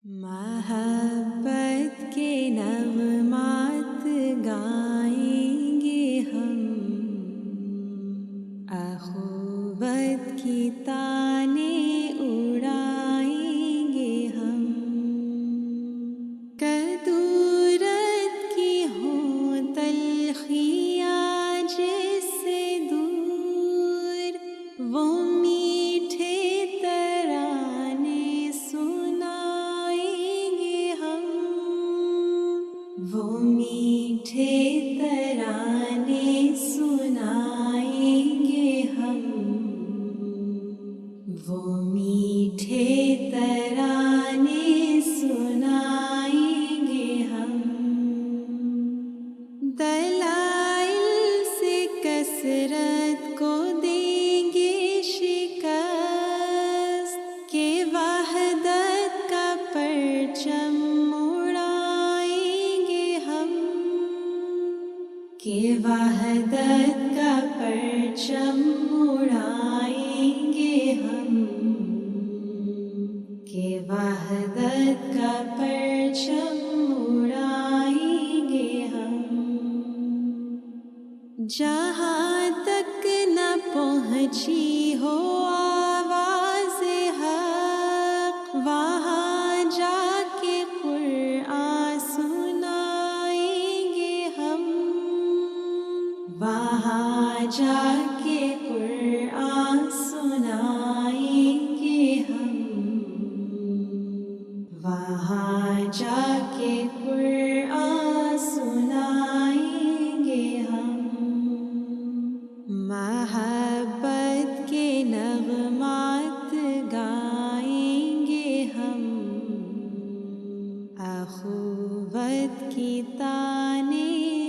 محبت کے نغمات گائیں گے ہم، اخوت کی تانیں اڑائیں گے ہم، کدورت کی ہوں تلخیاں جس سے دور، وہ میٹھے ترانے سنائیں گے ہم، وہ میٹھے ترانے سنائیں گے ہم، وہ میٹھے ترانے سنائیں گے ہم، دلائل سے کثرت کو دیں گے شکست، کہ وحدت کا پرچم اڑائیں گے ہم، کہ وحدت کا پرچم اڑائیں گے ہم، کہ وحدت کا پرچم اڑائیں گے ہم، جہاں تک نہ پہنچی ہو آواز حق، وہاں جا کے قرآن سنائیں گے ہم، وہاں جا کے قرآن سنائیں گے ہم، وہاں جا کے قرآن سنائیں گے ہم، محبت کے نغمات گائیں گے ہم، اخوت کی تانیں